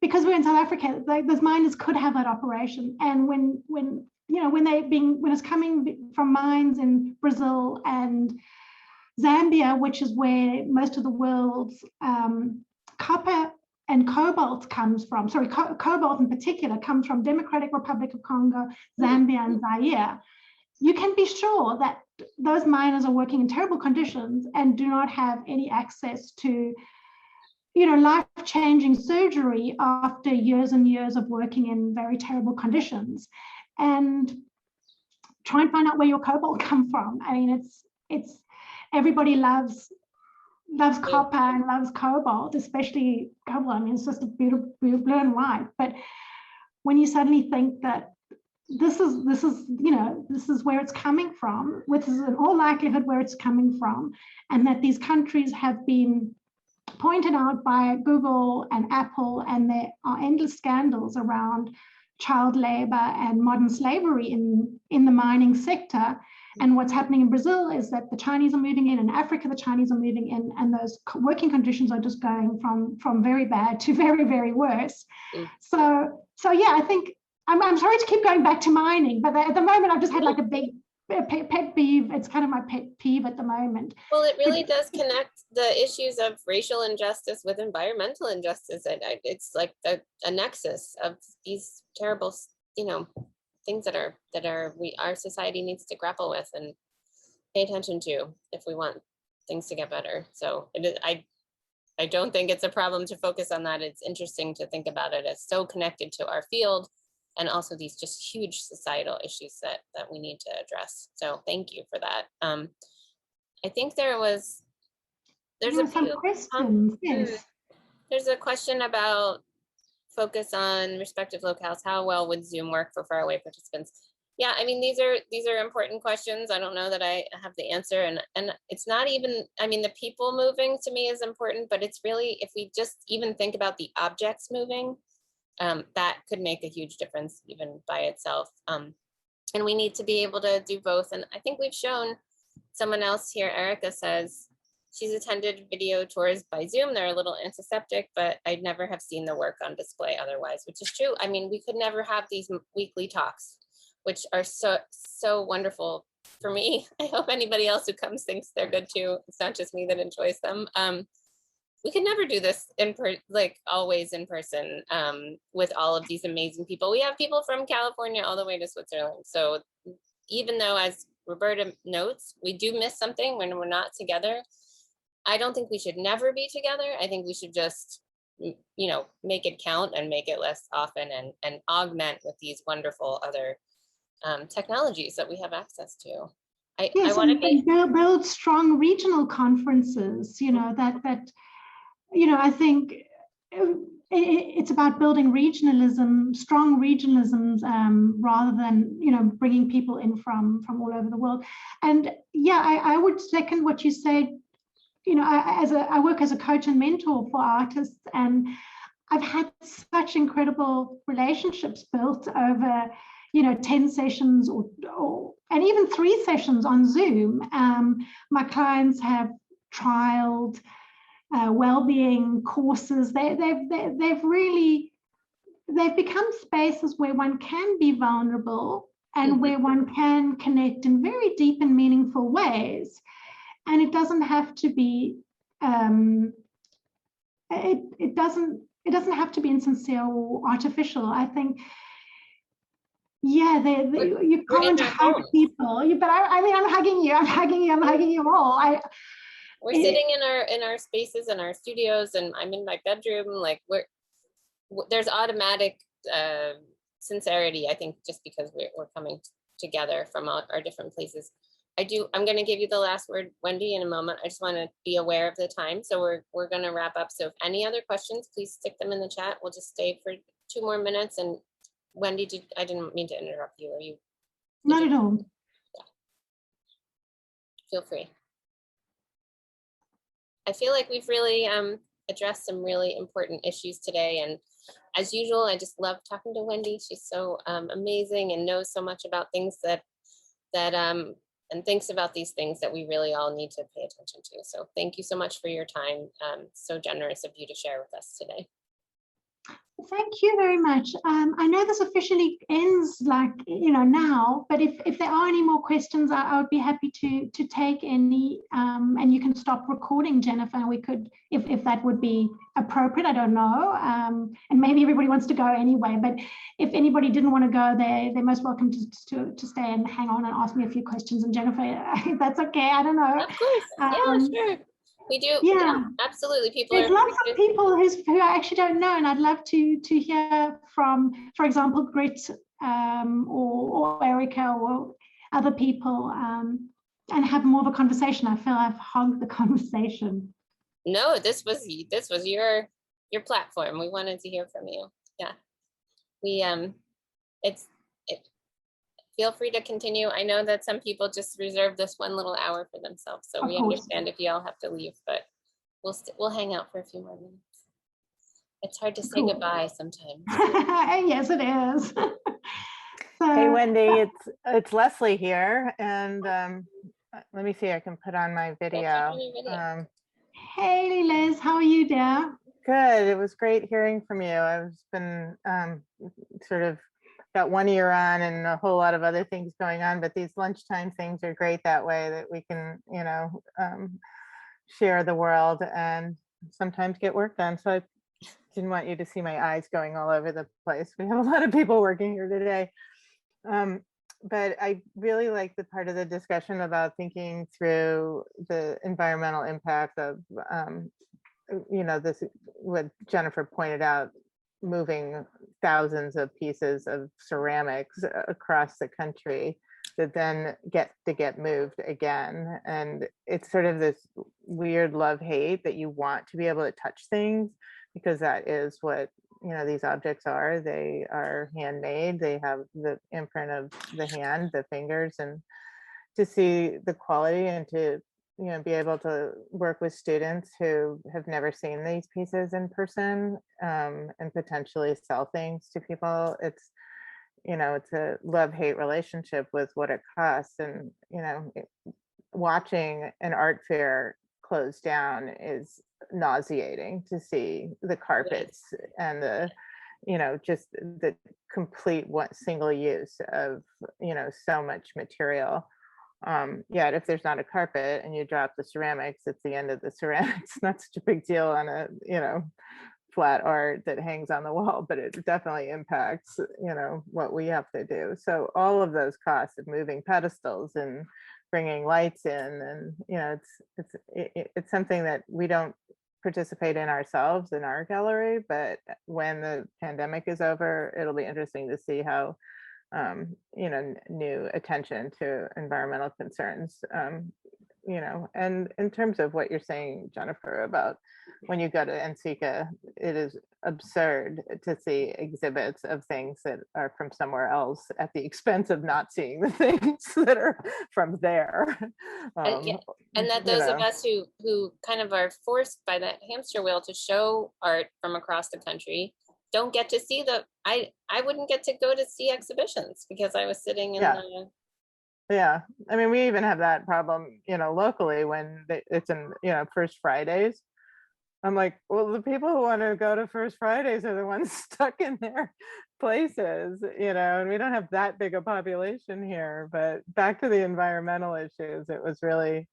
because we're in South Africa, like, those miners could have that operation. And when it's coming from mines in Brazil and Zambia, which is where most of the world's copper and cobalt comes from, cobalt in particular comes from Democratic Republic of Congo, Zambia, and Zaire, you can be sure that those miners are working in terrible conditions and do not have any access to, you know, life-changing surgery after years and years of working in very terrible conditions. And try and find out where your cobalt comes from. I mean, it's everybody loves copper and loves cobalt, especially cobalt. I mean, it's just a beautiful blue and white. But when you suddenly think that this is where it's coming from, which is in all likelihood where it's coming from, and that these countries have been pointed out by Google and Apple, and there are endless scandals around child labor and modern slavery in the mining sector. And what's happening in Brazil is that the Chinese are moving in Africa, the Chinese are moving in, and those working conditions are just going from very bad to very, very worse. So yeah, I think I'm sorry to keep going back to mining, but at the moment I've just had like a big pet peeve. It's kind of my pet peeve at the moment. Well, it really does connect the issues of racial injustice with environmental injustice. And it's like a nexus of these terrible, things that our society needs to grapple with and pay attention to if we want things to get better. So I don't think it's a problem to focus on that. It's interesting to think about it as so connected to our field, and also these just huge societal issues that we need to address. So thank you for that. I think there's some questions. Yes. There's a question about focus on respective locales. How well would Zoom work for faraway participants? Yeah, I mean, these are important questions. I don't know that I have the answer, and it's not even, I mean, the people moving to me is important, but it's really, if we just even think about the objects moving, that could make a huge difference even by itself. And we need to be able to do both. And I think we've shown, someone else here, Erica says, she's attended video tours by Zoom. They're a little antiseptic, but I'd never have seen the work on display otherwise, which is true. I mean, we could never have these weekly talks, which are so wonderful for me. I hope anybody else who comes thinks they're good too. It's not just me that enjoys them. We could never do this always in person with all of these amazing people. We have people from California all the way to Switzerland. So even though, as Roberta notes, we do miss something when we're not together, I don't think we should never be together. I think we should just, make it count and make it less often, and augment with these wonderful other technologies that we have access to. I want to build strong regional conferences, I think it's about building regionalism, strong regionalisms, rather than, bringing people in from all over the world. And yeah, I would second what you said. I work as a coach and mentor for artists, and I've had such incredible relationships built over 10 sessions or and even 3 sessions on Zoom. My clients have trialed well-being courses. They've become spaces where one can be vulnerable and where one can connect in very deep and meaningful ways. And it doesn't have to be it doesn't have to be insincere or artificial. I think, yeah, you can't hug people. But I mean, I'm hugging you all. We're sitting in our spaces and our studios, and I'm in my bedroom. Like there's automatic sincerity, I think, just because we're coming together from our different places. I'm going to give you the last word, Wendy, in a moment. I just want to be aware of the time. So we're going to wrap up. So if any other questions, please stick them in the chat. We'll just stay for 2 more minutes. And Wendy, I didn't mean to interrupt you. Are you? Not at all. Yeah. Feel free. I feel like we've really addressed some really important issues today. And as usual, I just love talking to Wendy. She's so amazing and knows so much about things and thinks about these things that we really all need to pay attention to. So thank you so much for your time. So generous of you to share with us today. Thank you very much. I know this officially ends now, but if there are any more questions, I would be happy to take any, and you can stop recording, Jennifer. We could, if that would be appropriate, I don't know. And maybe everybody wants to go anyway, but if anybody didn't want to go, they're most welcome to stay and hang on and ask me a few questions. And Jennifer, if that's okay, I don't know. Of course, yeah, sure. We do, yeah, absolutely. There's lots of people who I actually don't know, and I'd love to hear from, for example, Grit or Erica or other people, and have more of a conversation. I feel I've hogged the conversation. No, this was your platform. We wanted to hear from you. Yeah, feel free to continue. I know that some people just reserve this one little hour for themselves, so we understand if you all have to leave, but we'll hang out for a few more minutes. It's hard to say goodbye sometimes. Yes, it is. Hey, Wendy, it's Leslie here, and let me see, I can put on my video. Hey, Liz, how are you, dear? Good. It was great hearing from you. I've been sort of got one ear on and a whole lot of other things going on, but these lunchtime things are great that way, that we can, share the world and sometimes get work done. So I didn't want you to see my eyes going all over the place. We have a lot of people working here today. But I really like the part of the discussion about thinking through the environmental impact of, this, what Jennifer pointed out, moving thousands of pieces of ceramics across the country that then get moved again. And it's sort of this weird love-hate that you want to be able to touch things, because that is what these objects are. They are handmade. They have the imprint of the hand, the fingers, and to see the quality and to be able to work with students who have never seen these pieces in person, and potentially sell things to people. It's a love-hate relationship with what it costs. And watching an art fair close down is nauseating, to see the carpets and the just the complete single use of so much material. Yet if there's not a carpet and you drop the ceramics, it's the end of the ceramics. Not such a big deal on a flat art that hangs on the wall, but it definitely impacts what we have to do. So all of those costs of moving pedestals and bringing lights in, and it's something that we don't participate in ourselves in our gallery, but when the pandemic is over, it'll be interesting to see how new attention to environmental concerns, and in terms of what you're saying, Jennifer, about when you go to NCECA, it is absurd to see exhibits of things that are from somewhere else at the expense of not seeing the things that are from there. And that those of us who kind of are forced by that hamster wheel to show art from across the country don't get to see I wouldn't get to go to see exhibitions because I was sitting in the. Yeah, I mean, we even have that problem, locally when it's in, First Fridays. I'm like, well, the people who want to go to First Fridays are the ones stuck in their places, and we don't have that big a population here. But back to the environmental issues, it was really,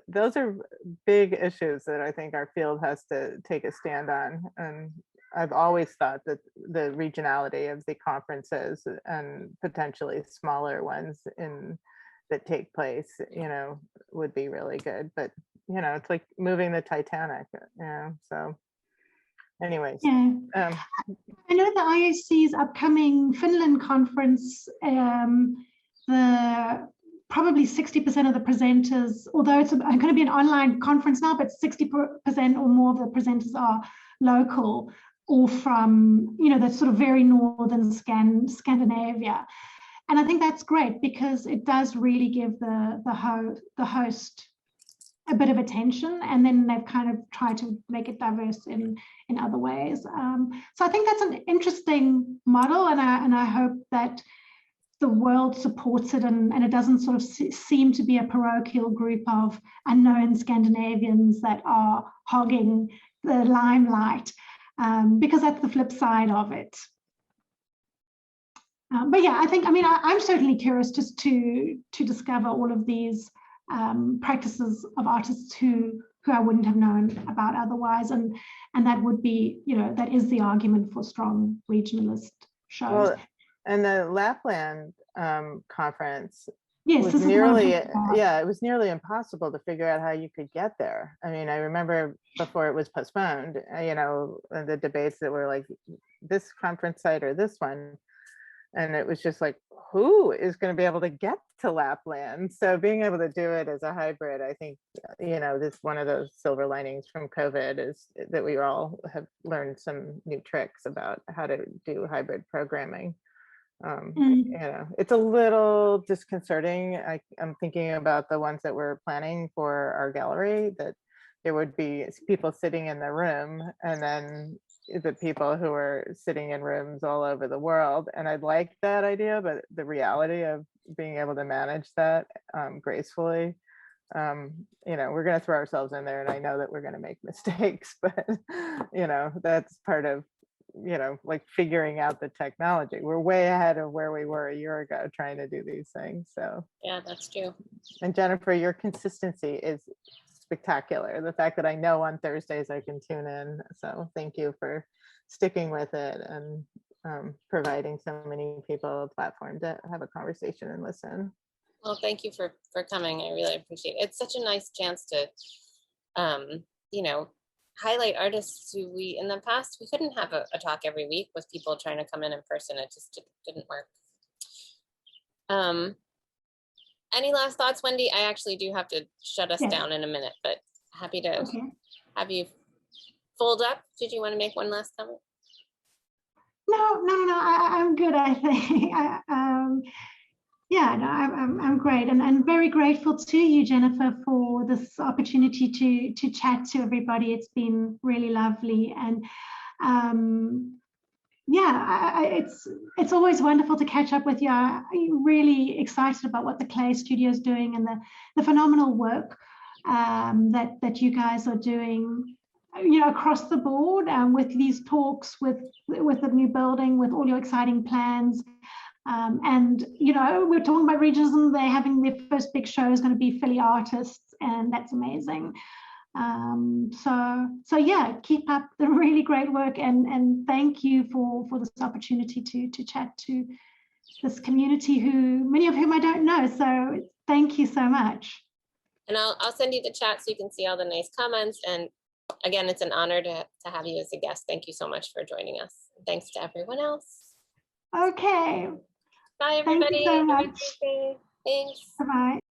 those are big issues that I think our field has to take a stand on. And I've always thought that the regionality of the conferences and potentially smaller ones that take place, would be really good. But it's like moving the Titanic. So anyways. Yeah. I know the IOC's upcoming Finland conference, probably 60% of the presenters, although it's going to be an online conference now, but 60% or more of the presenters are local, or from the sort of very northern Scandinavia. And I think that's great, because it does really give the host a bit of attention, and then they've kind of tried to make it diverse in other ways. So I think that's an interesting model, and I hope that the world supports it, and it doesn't sort of seem to be a parochial group of unknown Scandinavians that are hogging the limelight, because that's the flip side of it. But yeah, I'm certainly curious just to discover all of these practices of artists who I wouldn't have known about otherwise, and that would be, that is the argument for strong regionalist shows. Well, and the Lapland conference, yes, was nearly, it was nearly impossible to figure out how you could get there. I mean, I remember before it was postponed, the debates that were like, this conference site or this one, and it was just like, who is going to be able to get to Lapland? So being able to do it as a hybrid, I think, this one of those silver linings from COVID is that we all have learned some new tricks about how to do hybrid programming. You know, it's a little disconcerting. I'm thinking about the ones that we're planning for our gallery, that there would be people sitting in the room and then the people who are sitting in rooms all over the world. And I'd like that idea, but the reality of being able to manage that gracefully, you know, we're going to throw ourselves in there, and I know that we're going to make mistakes, but you know, that's part of, you know, like figuring out the technology. We're way ahead of where we were a year ago trying to do these things. So Yeah, that's true. and Jennifer, your consistency is spectacular. The fact that I know on Thursdays I can tune in. So thank you for sticking with it and providing so many people a platform to have a conversation and listen. Well, thank you for coming. I really appreciate it. It's such a nice chance to, you know, highlight artists who we, in the past, we couldn't have a talk every week with people trying to come in person. It just didn't work. Any last thoughts, Wendy? I actually do have to shut us down in a minute, but happy to have you fold up. Did you want to make one last comment? No, I'm good, I think. Yeah, no, I'm great, and very grateful to you, Jennifer, for this opportunity to chat to everybody. It's been really lovely, and yeah, it's always wonderful to catch up with you. I'm really excited about what the Clay Studio is doing and the phenomenal work that you guys are doing, you know, across the board, with these talks, with the new building, with all your exciting plans. And you know, we're talking about regionalism. They're having their first big show is going to be Philly artists, and that's amazing. So yeah, keep up the really great work, and thank you for this opportunity to chat to this community, who many of whom I don't know. So thank you so much. And I'll send you the chat so you can see all the nice comments. And again, it's an honor to have you as a guest. Thank you so much for joining us. Thanks to everyone else. Okay. Bye, everybody. Thank you so much. Thanks. Bye-bye.